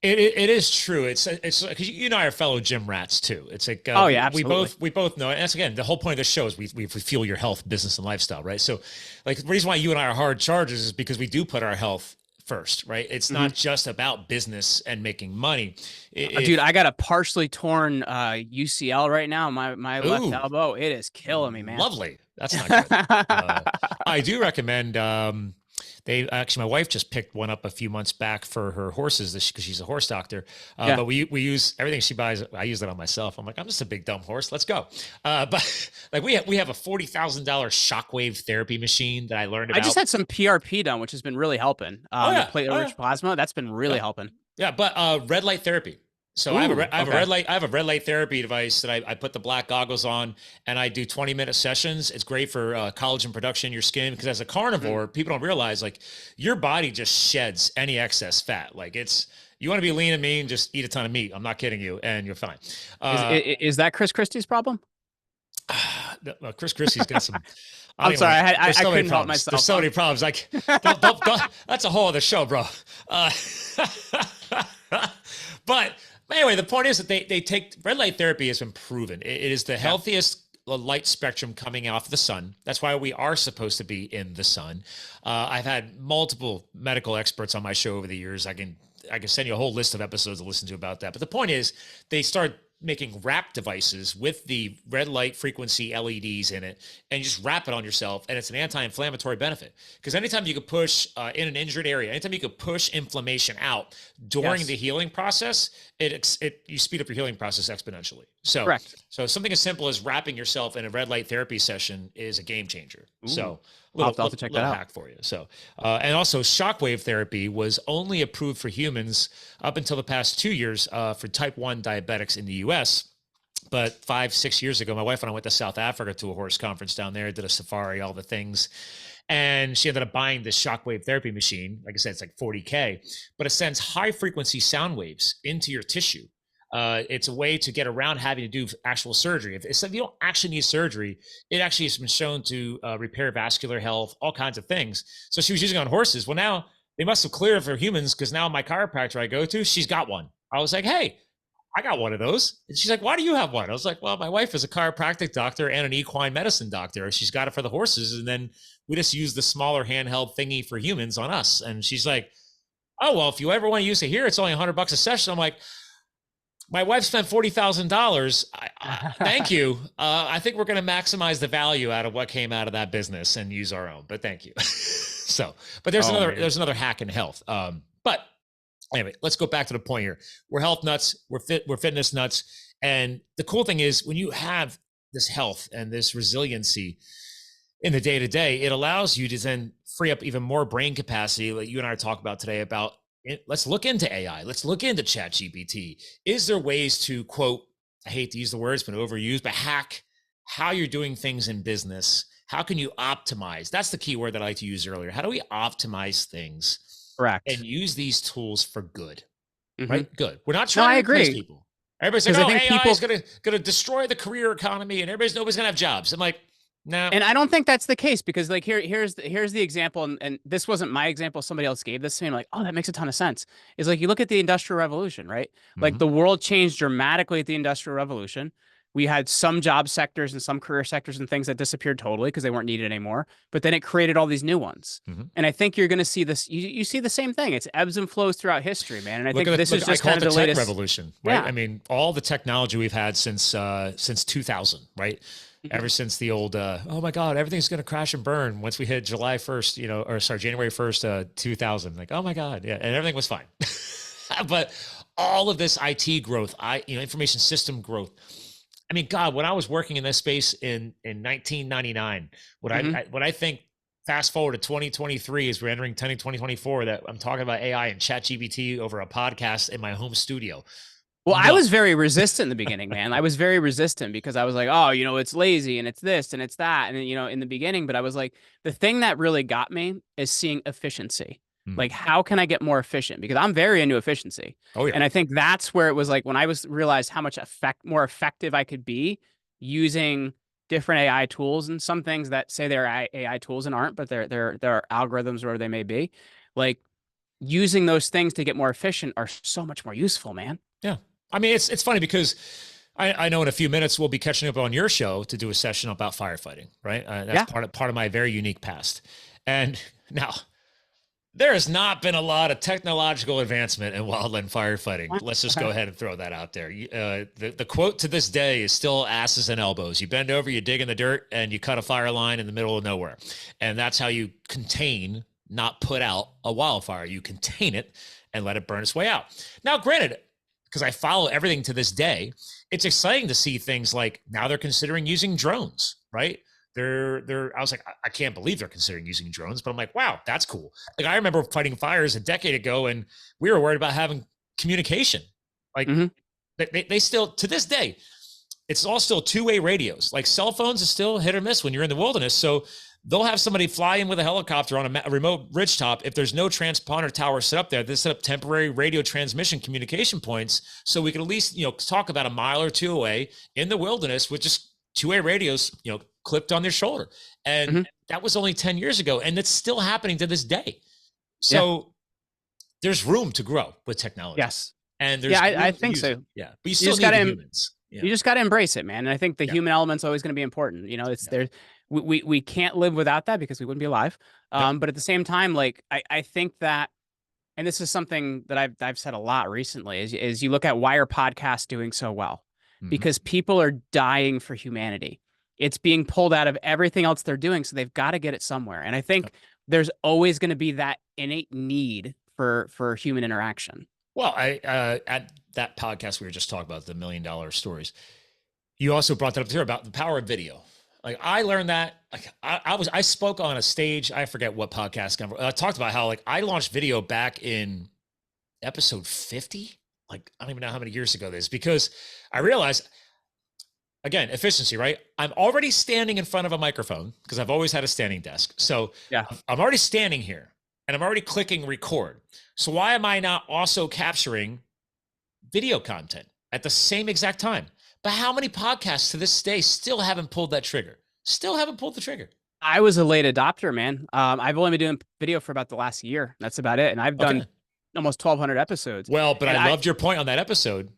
is true. It's because you and I are fellow gym rats too. It's like oh yeah, absolutely. we both know. And that's again the whole point of this show is we fuel your health, business, and lifestyle, right? So like the reason why you and I are hard chargers is because we do put our health first, right? It's not just about business and making money. Dude, I got a partially torn UCL right now. My left elbow, it is killing me, man. Lovely. That's not good. I do recommend. My wife just picked one up a few months back for her horses because she's a horse doctor. But we use everything she buys. I use it on myself. I'm like, I'm just a big dumb horse. Let's go. But like we have a $40,000 shockwave therapy machine that I learned about. I just had some PRP done, which has been really helping. Platelet-rich plasma. That's been really helping. Yeah, but red light therapy. So I have a red light therapy device that I put the black goggles on and I do 20-minute sessions. It's great for collagen production in your skin because as a carnivore, people don't realize like your body just sheds any excess fat. Like you want to be lean and mean, just eat a ton of meat. I'm not kidding you, and you're fine. Is that Chris Christie's problem? Chris Christie's got some. I'm sorry, I couldn't help myself. There's so many problems. Like that's a whole other show, bro. But anyway, the point is that they take red light therapy has been proven. It is the healthiest light spectrum coming off the sun. That's why we are supposed to be in the sun. I've had multiple medical experts on my show over the years. I can send you a whole list of episodes to listen to about that. But the point is they start making wrap devices with the red light frequency LEDs in it, and you just wrap it on yourself, and it's an anti-inflammatory benefit. Because anytime you could push in an injured area, anytime you could push inflammation out during the healing process, you speed up your healing process exponentially. So, correct. So something as simple as wrapping yourself in a red light therapy session is a game changer. Ooh. So I'll have to check that out. Hack for you. So, and also shockwave therapy was only approved for humans up until the past 2 years for type 1 diabetics in the US. but 5-6 years ago, my wife and I went to South Africa to a horse conference down there, did a safari, all the things. And she ended up buying this shockwave therapy machine. Like I said, it's like $40K, but it sends high frequency sound waves into your tissue. It's a way to get around having to do actual surgery. If you don't actually need surgery, it actually has been shown to repair vascular health, all kinds of things. So she was using it on horses. Well, now they must have cleared it for humans, because now my chiropractor I go to, she's got one. I was like, hey, I got one of those. And she's like, why do you have one? I was like, well, my wife is a chiropractic doctor and an equine medicine doctor. She's got it for the horses. And then we just use the smaller handheld thingy for humans on us. And she's like, oh, well, if you ever want to use it here, it's only $100 a session. I'm like, my wife spent $40,000. Thank you. I think we're going to maximize the value out of what came out of that business and use our own, but thank you. So, but there's another hack in health. But anyway, let's go back to the point here. We're health nuts. We're fitness nuts. And the cool thing is, when you have this health and this resiliency in the day to day, it allows you to then free up even more brain capacity, like you and I talk about today, about let's look into AI. Let's look into ChatGPT. Is there ways to, quote, I hate to use the words, but overused, but hack how you're doing things in business? How can you optimize? That's the key word that I like to use earlier. How do we optimize things? Correct. And use these tools for good, Mm-hmm. right? Good. We're not trying to replace people. Everybody's like, oh, AI is going to destroy the career economy and nobody's going to have jobs. I'm like, no. And I don't think that's the case, because like here's the example, and this wasn't my example. Somebody else gave this to me. I'm like, oh, that makes a ton of sense. Is like, you look at the Industrial Revolution, right? Like the world changed dramatically at the Industrial Revolution. We had some job sectors and some career sectors and things that disappeared totally because they weren't needed anymore. But then it created all these new ones. And I think you're going to see this. You see the same thing. It's ebbs and flows throughout history, man. And I think this is just kind of the latest revolution, right? Yeah. I mean, all the technology we've had since 2000, right? Ever since the old, oh my God, everything's going to crash and burn once we hit January 1st, 2000. Like, oh my God. Yeah. And everything was fine. But all of this IT growth, information system growth. I mean, God, when I was working in this space in 1999, what I think fast forward to 2023 as we're entering 2024, that I'm talking about AI and ChatGPT over a podcast in my home studio. Well, I was very resistant in the beginning, man. I was very resistant because I was like, oh, it's lazy and it's this and it's that. And, in the beginning, but I was like, the thing that really got me is seeing efficiency. Like, how can I get more efficient? Because I'm very into efficiency. Oh, yeah. And I think that's where it was like, when I realized how much more effective I could be using different AI tools, and some things that say they're AI tools and aren't, but they're algorithms, whatever they may be. Like, using those things to get more efficient are so much more useful, man. Yeah. I mean, it's funny because I know in a few minutes we'll be catching up on your show to do a session about firefighting, right? That's part of my very unique past. And now, there has not been a lot of technological advancement in wildland firefighting. Let's just go ahead and throw that out there. The quote to this day is still asses and elbows. You bend over, you dig in the dirt, and you cut a fire line in the middle of nowhere. And that's how you contain, not put out, a wildfire. You contain it and let it burn its way out. Now, granted, because I follow everything to this day, it's exciting to see things like now they're considering using drones, right? I was like, I can't believe they're considering using drones, but I'm like, wow, that's cool. Like, I remember fighting fires a decade ago and we were worried about having communication. Like they still, to this day, it's all still two-way radios. Like, cell phones is still hit or miss when you're in the wilderness. So they'll have somebody fly in with a helicopter on a remote ridgetop. If there's no transponder tower set up there, they set up temporary radio transmission communication points so we can at least, talk about a mile or two away in the wilderness with just two-way radios, clipped on their shoulder. And that was only 10 years ago. And it's still happening to this day. So there's room to grow with technology. Yes. And there's I think so. Yeah. But you still need humans. You just got to embrace it, man. And I think the human element's always going to be important. We can't live without that because we wouldn't be alive. But at the same time, like, I think that, and this is something that I've said a lot recently, is you look at why are podcasts doing so well? Because people are dying for humanity. It's being pulled out of everything else they're doing. So they've got to get it somewhere. And I think there's always going to be that innate need for human interaction. Well, at that podcast we were just talking about, the $1 million stories, you also brought that up here about the power of video. Like, I learned that, like, I spoke on a stage. I forget what podcast. I talked about how, like, I launched video back in episode 50. Like, I don't even know how many years ago this is, because I realized again, efficiency, right? I'm already standing in front of a microphone because I've always had a standing desk. So Yeah. I'm already standing here and I'm already clicking record. So why am I not also capturing video content at the same exact time? But how many podcasts to this day still haven't pulled that trigger? Still haven't pulled the trigger. I was a late adopter, man. I've only been doing video for about the last year. That's about it. And I've done Okay. almost 1,200 episodes. Well, but And I loved your point on that episode,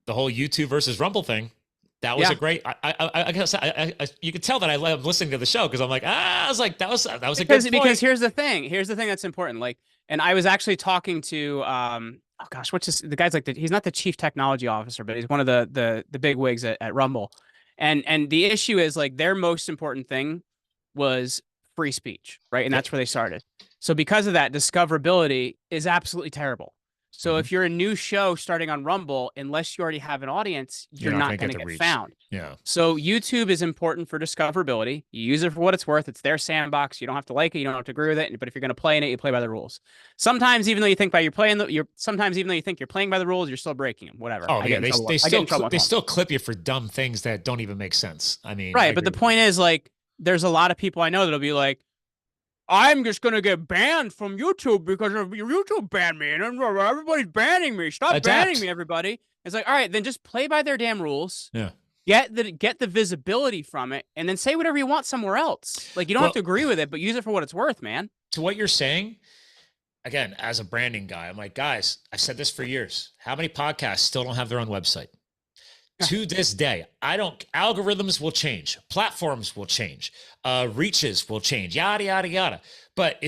the whole YouTube versus Rumble thing. That was Yeah. a great. I guess you could tell that I love listening to the show because I'm like, I was like, that was a good point. Because here's the thing. Here's the thing that's important. Like, and I was actually talking to oh gosh, the guy's like he's not the chief technology officer, but he's one of the big wigs at Rumble. And the issue is like their most important thing was free speech, right? And that's where they started. So because of that, discoverability is absolutely terrible. So if you're a new show starting on Rumble, unless you already have an audience, you're not going to get found. Yeah. So YouTube is important for discoverability. You use it for what it's worth. It's their sandbox. You don't have to like it. You don't have to agree with it. But if you're going to play in it, you play by the rules. Sometimes, even though you think you're playing by the rules, you're still breaking them. Whatever. Oh yeah, they still clip you for dumb things that don't even make sense. I mean, right. But the point is, like, there's a lot of people I know that'll be like, I'm just going to get banned from YouTube because of YouTube banned me and everybody's banning me. Stop banning me, everybody. It's like, all right, then just play by their damn rules. Yeah. Get the visibility from it and then say whatever you want somewhere else. Like, you don't have to agree with it, but use it for what it's worth, man. To what you're saying, again, as a branding guy, I'm like, guys, I've said this for years. How many podcasts still don't have their own website? To this day, algorithms will change, platforms will change, reaches will change, yada, yada, yada. But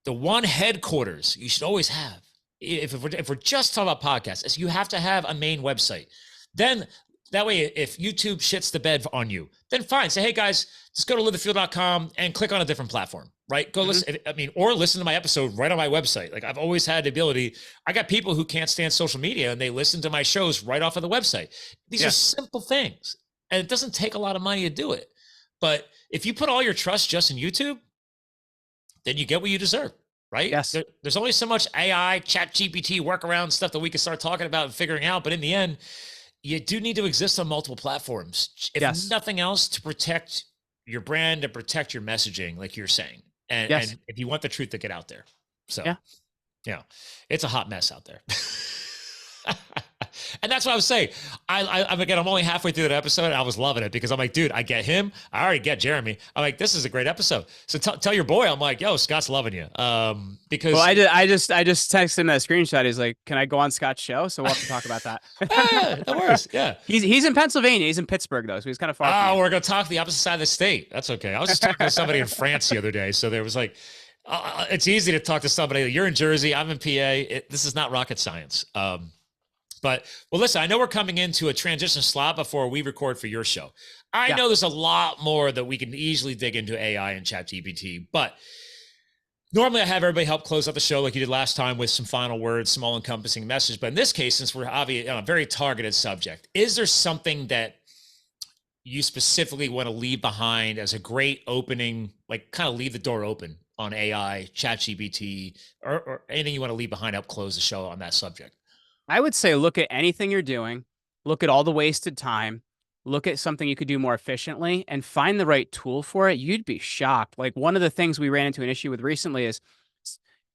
the one headquarters you should always have, if we're just talking about podcasts, is you have to have a main website. Then that way, if YouTube shits the bed on you, then fine. Say, hey guys, just go to livethefuel.com and click on a different platform, right? Go listen. Or listen to my episode right on my website. Like, I've always had the ability. I got people who can't stand social media and they listen to my shows right off of the website. These are simple things, and it doesn't take a lot of money to do it. But if you put all your trust just in YouTube, then you get what you deserve, right? Yes. There's only so much AI, ChatGPT, workaround stuff that we can start talking about and figuring out. But in the end, you do need to exist on multiple platforms, if nothing else, to protect your brand and protect your messaging, like you're saying. And if you want the truth to get out there. So, yeah, it's a hot mess out there. And that's what I was saying. I'm only halfway through that episode and I was loving it because I'm like, dude, I get him. I already get Jeremy. I'm like, this is a great episode. So tell your boy, I'm like, yo, Scott's loving you. Because I just texted him that screenshot. He's like, can I go on Scott's show? So we'll have to talk about that. That works. Yeah. He's in Pennsylvania. He's in Pittsburgh though. So he's kind of far. Oh, we're going to talk the opposite side of the state. That's okay. I was just talking to somebody in France the other day. So there was like, it's easy to talk to somebody. You're in Jersey. I'm in PA. This is not rocket science. But, well, listen, I know we're coming into a transition slot before we record for your show. I know there's a lot more that we can easily dig into AI and ChatGPT, but normally I have everybody help close out the show like you did last time with some final words, some all-encompassing message. But in this case, since we're obviously on a very targeted subject, is there something that you specifically want to leave behind as a great opening, like kind of leave the door open on AI, ChatGPT, or anything you want to leave behind, help close the show on that subject? I would say look at anything you're doing, look at all the wasted time, look at something you could do more efficiently and find the right tool for it. You'd be shocked. Like, one of the things we ran into an issue with recently is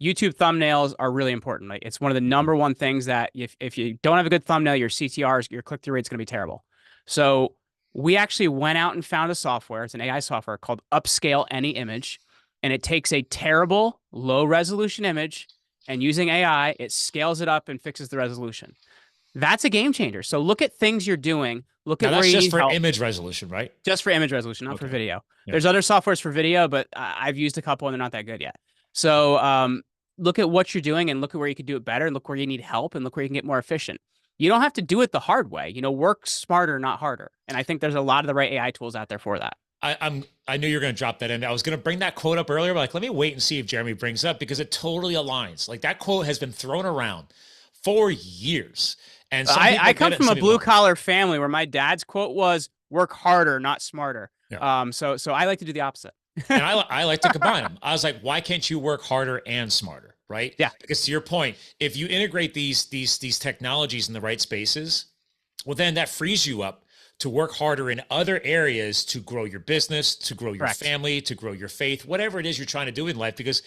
YouTube thumbnails are really important. Like, it's one of the number one things that if you don't have a good thumbnail, your CTRs, your click-through rate is going to be terrible. So we actually went out and found a software. It's an AI software called Upscale Any Image. And it takes a terrible low resolution image, and using AI, it scales it up and fixes the resolution. That's a game changer. So look at things you're doing. Look at where you need help. That's just for image resolution, right? Just for image resolution, not for video. Yeah. There's other softwares for video, but I've used a couple and they're not that good yet. So look at what you're doing and look at where you can do it better and look where you need help and look where you can get more efficient. You don't have to do it the hard way. Work smarter, not harder. And I think there's a lot of the right AI tools out there for that. I knew you were going to drop that in. I was going to bring that quote up earlier, but like, let me wait and see if Jeremy brings it up because it totally aligns. Like, that quote has been thrown around for years. And I come from a blue collar family where my dad's quote was "work harder, not smarter." Yeah. So I like to do the opposite. And I like to combine them. I was like, why can't you work harder and smarter? Right? Yeah. Because to your point, if you integrate these technologies in the right spaces, well, then that frees you up to work harder in other areas to grow your business, to grow your family, to grow your faith, whatever it is you're trying to do in life, because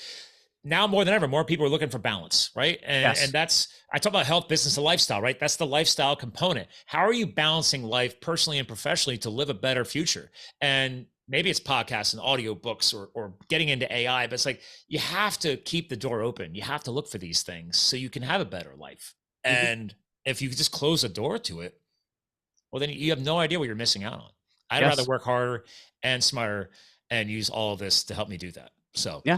now more than ever, more people are looking for balance, right? And that's, I talk about health, business, and lifestyle, right? That's the lifestyle component. How are you balancing life personally and professionally to live a better future? And maybe it's podcasts and audiobooks or getting into AI, but it's like, you have to keep the door open. You have to look for these things so you can have a better life. And if you just close the door to it, well, then you have no idea what you're missing out on. I'd rather work harder and smarter and use all of this to help me do that. So yeah.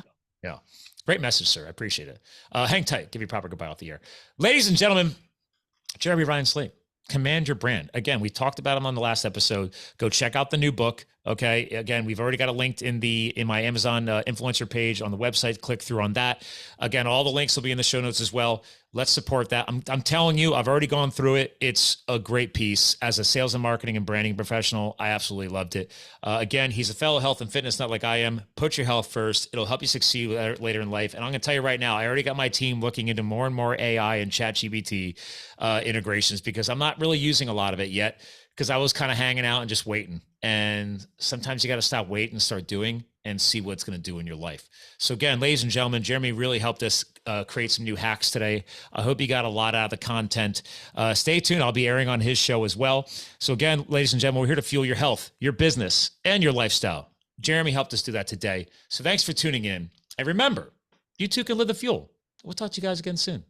Great message, sir. I appreciate it. Hang tight. Give you a proper goodbye off the air. Ladies and gentlemen, Jeremy Ryan Slate, Command Your Brand. Again, we talked about him on the last episode. Go check out the new book. Okay. Again, we've already got it linked in my Amazon influencer page on the website. Click through on that. Again, all the links will be in the show notes as well. Let's support that. I'm telling you, I've already gone through it. It's a great piece. As a sales and marketing and branding professional, I absolutely loved it. Again, he's a fellow health and fitness nut like I am. Put your health first. It'll help you succeed later in life. And I'm going to tell you right now, I already got my team looking into more and more AI and ChatGPT integrations, because I'm not really using a lot of it yet, because I was kind of hanging out and just waiting. And sometimes you got to stop waiting and start doing and see what's going to do in your life. So again, ladies and gentlemen, Jeremy really helped us create some new hacks today. I hope you got a lot out of the content. Stay tuned. I'll be airing on his show as well. So again, ladies and gentlemen, we're here to fuel your health, your business, and your lifestyle. Jeremy helped us do that today. So thanks for tuning in. And remember, you too can live the fuel. We'll talk to you guys again soon.